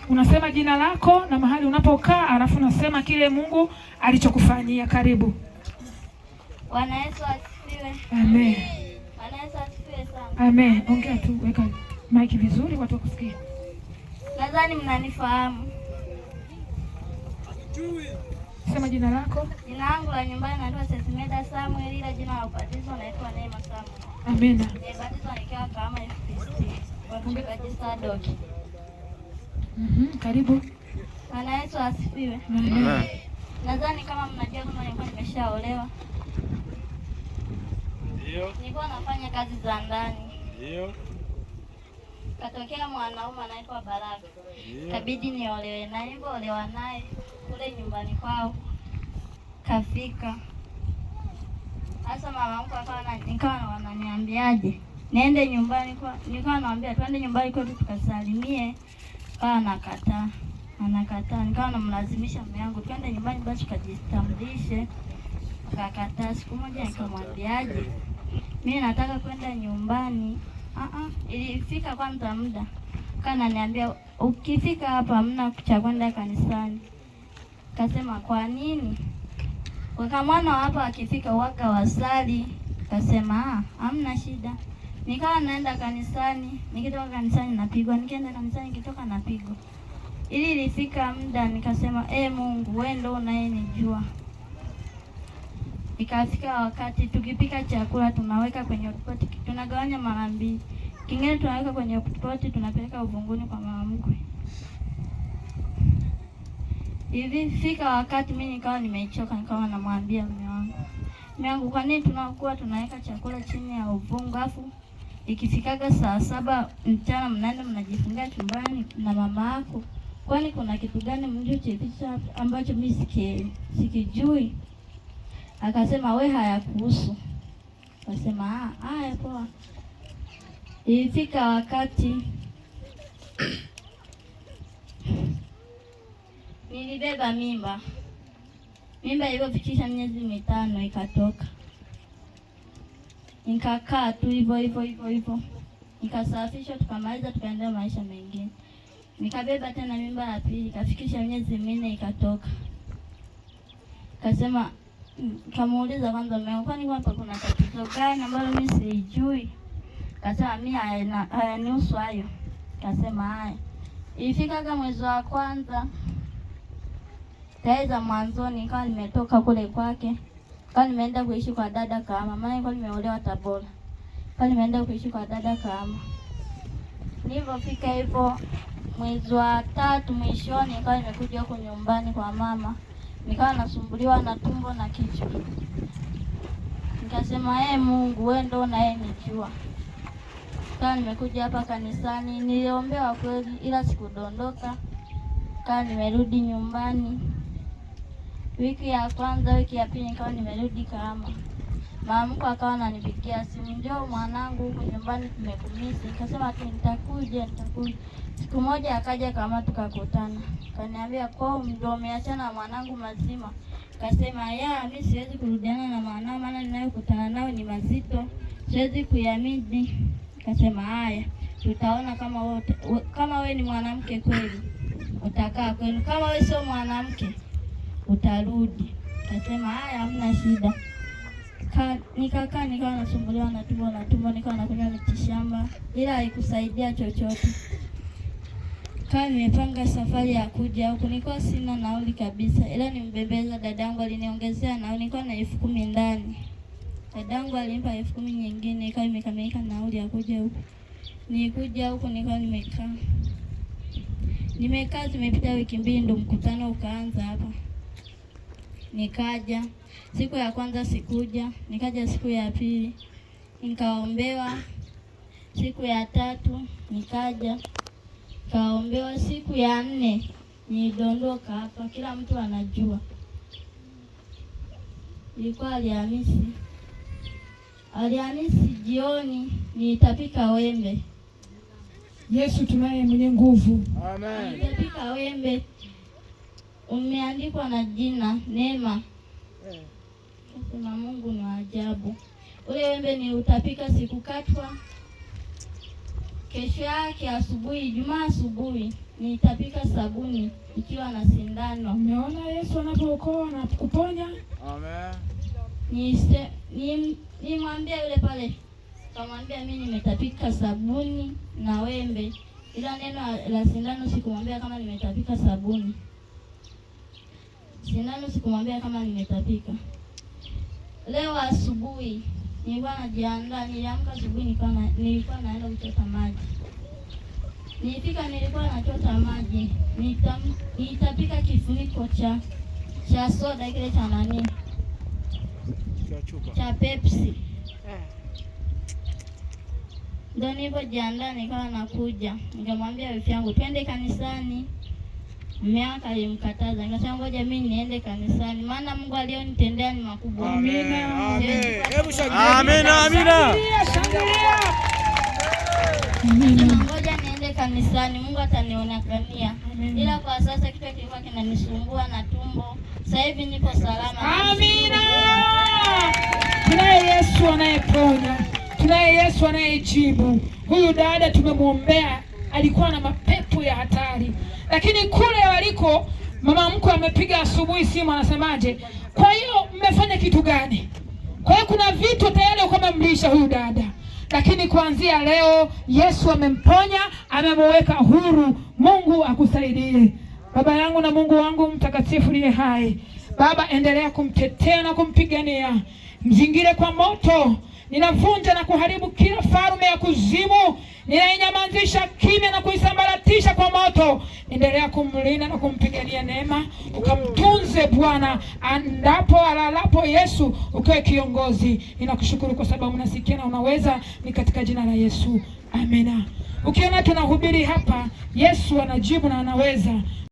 Unasema jina lako na mahali unapokaa, alafu unasema kile Mungu alichokufanyia. Karibu. Bwana Yesu asifiwe. Amen. Bwana Yesu asifiwe sana. Amen. Ongea tu, weka mic vizuri watu wakusikie. Nadhani mnanifahamu. Sema jina lako. Jina langu la nyumbani naitwa Sesimeda Samuel, ila jina la ubatizo naitwa Neema Samuel. Amina. Nimebatizwa nikiwa kama FPC. Kwa mchungaji Sadoki. Karibu. Bwana Yesu asifiwe. Amen. Nadhani kama mnajua kama nilikuwa nimeshaolewa. Ndio. Nilikuwa nafanya kazi za ndani. Ndio. Katokea mwanaume anaitwa Baraka. Kabidi niolewe naye, nilipoolewa naye kule nyumbani kwao. Kafika. Sasa mama wangu nikawa wananiambiaje? Niende nyumbani kwa, nikawa naambia twende nyumbani kwetu tukasalimie. Kawa anakataa. Nikawa namlazimisha mume wangu twende nyumbani basi tukajitambulishe. Akakataa. Siku moja nikamwambiaje? Mimi nataka kwenda nyumbani. Ilifika kwanza muda. Kana niambia ukifika hapa hamna cha kwenda kanisani. Kasema kwa nini? Kwa mwana hapa akifika waka wasali. Kasema hamna shida. Nikawa naenda kanisani, nikitoka kanisani napigwa, nikienda kanisani nikitoka napigwa. Ilifika muda nikasema Mungu wewe ndio unayenijua. Ikafika wakati tukipika chakula tunaweka kwenye hotpot, tunagawanya mara mbili. Kingine tunaweka kwenye hotpot tunapeleka uvunguni kwa mama mkwe. Fika wakati mimi nikawa nimechoka, nikawa namwambia mume wangu kwa nini tunakuwa tunaweka chakula chini ya uvungu afu ikifikaga saa 7 mchana mnaenda mnajifungia chumbani na mama yako? Kwani kuna kitu gani mlichochepisha ambacho mimi sikijui? Akasema we hayakuhusu. Akasema haya poa. Ilifika wakati nilibeba mimba. Mimba ilipofikisha miezi 5 ikatoka. Nikakaa tu hivyo. Nikasafishwa tukamaliza tukaendelea maisha mengine. Nikabeba tena mimba ya pili, ikafikisha miezi 4 ikatoka. Kasema kamuuliza kwanza mume wangu kwani hapa kuna tatizo gani ambalo mimi sijui? Kasema mimi hayanihusu hayo. Kasema haya. Ilifika kama mwezi wa kwanza taiza mwanzoni nikawa nimetoka kule kwake. Kwa nimeenda kuishi kwa dada Kahama. Maana nilikuwa nimeolewa Tabora. Kwa nimeenda kuishi kwa dada Kahama. Nilipofika hivyo mwezi wa 3 mwishoni nikawa nimekuja huko nyumbani kwa mama. Nikawa nasumbuliwa na tumbo na kichwa. Nikasema Mungu wewe ndio unayenijua. Kwa nimekuja hapa kanisani, niliombewa kweli ila sikudondoka. Kwa nimerudi nyumbani. Wiki ya kwanza, wiki ya pili nikawa nimerudi Kahama. Mama mkwe akawa ananipigia simu, njoo mwanangu huko nyumbani tumekumisi. Nikasema tu nitakuja. Siku moja akaja kama tukakutana. Kaniambia kwa ndio umeachana na mwanangu mazima. Kasema mimi siwezi kurudiana na mwanangu maana ninayokutana nao ni mazito. Siwezi kuiamini. Kasema haya, tutaona kama wewe ni mwanamke kweli utakaa kweli. Kama wewe sio mwanamke utarudi. Kasema haya hamna shida. Nikakaa nikawa nasumbuliwa na tumbo nikawa nakunywa mitishamba ila haikusaidia chochote. Kama nimepanga safari ya kuja huku nilikuwa sina nauli kabisa ila nimbebeza dadangu aliniongezea nauli nilikuwa na 10,000 ndani. Dadangu alimpa 10,000 nyingine ikawa imekamilika nauli ya kuja huku. Nilikuja huku nikawa nimekaa tumepita wiki 2 ndo mkutano ukaanza hapa. Nikaja siku ya kwanza sikuja, nikaja siku ya pili nikaombewa, siku ya 3 nikaja kaombewa, siku ya 4 nilidondoka hapa, kila mtu anajua. Ilikuwa Alhamisi jioni nilitapika wembe. Yesu tunaye mwenye nguvu. Amen. Nilitapika wembe. Umeandikwa na jina Neema. Kasema Mungu ni ajabu. Ule wembe ni utapika sikukatwa. Kesho yake asubuhi, Ijumaa asubuhi, nitapika sabuni ikiwa na sindano. Umeona Yesu anapookoa na kuponya? Amen. Nimwambia yule pale, kamwambia mimi nimetapika sabuni na wembe, ila neno la sindano sikumwambia kama nimetapika sabuni. Sindano sikumwambia kama nimetapika. Leo asubuhi nilikuwa najiandaa, niliamka asubuhi nilikuwa naenda kuchota maji. Nilikuwa nachota maji. Nitapika kifuniko cha soda kile cha nani? Cha Pepsi. Ndio nilipojiandaa nikawa nakuja. Nikamwambia wifi yangu twende kanisani. Mume wake alimkataza. Nikasema ngoja mimi niende kanisani maana Mungu alionitendea ni makubwa. Amina. Hebu shangilia. Amina. Ngoja niende kanisani, Mungu atanionekania. Ila kwa sasa kichwa kilikuwa kinanisumbua na tumbo. Sasa hivi nipo salama. Amina. Tunaye Yesu anayeponya. Tunaye Yesu anayejibu. Huyu dada tumemwombea, alikuwa na mapepo ya hatari. Lakini kule waliko mama mkwe amepiga asubuhi simu anasemaje? Kwa hiyo mmefanya kitu gani? Kwa hiyo kuna vitu tayari ukamamlisha huyu dada. Lakini kuanzia leo Yesu amemponya, amemweka huru. Mungu akusaidie. Baba yangu na Mungu wangu mtakatifu aliye hai. Baba, endelea kumtetea na kumpigania. Mzingire kwa moto. Ninavunja na kuharibu kila falme ya kuzimu. Ninainyamazisha kimya na kuisambaratisha kwa moto. Endelea kumlinda na kumpigania neema. Ukamtunze Bwana, andapo alalapo Yesu ukawe kiongozi. Ninakushukuru kwa sababu unasikia na unaweza, ni katika jina la Yesu. Amina. Ukiona tunahubiri hapa, Yesu anajibu na anaweza.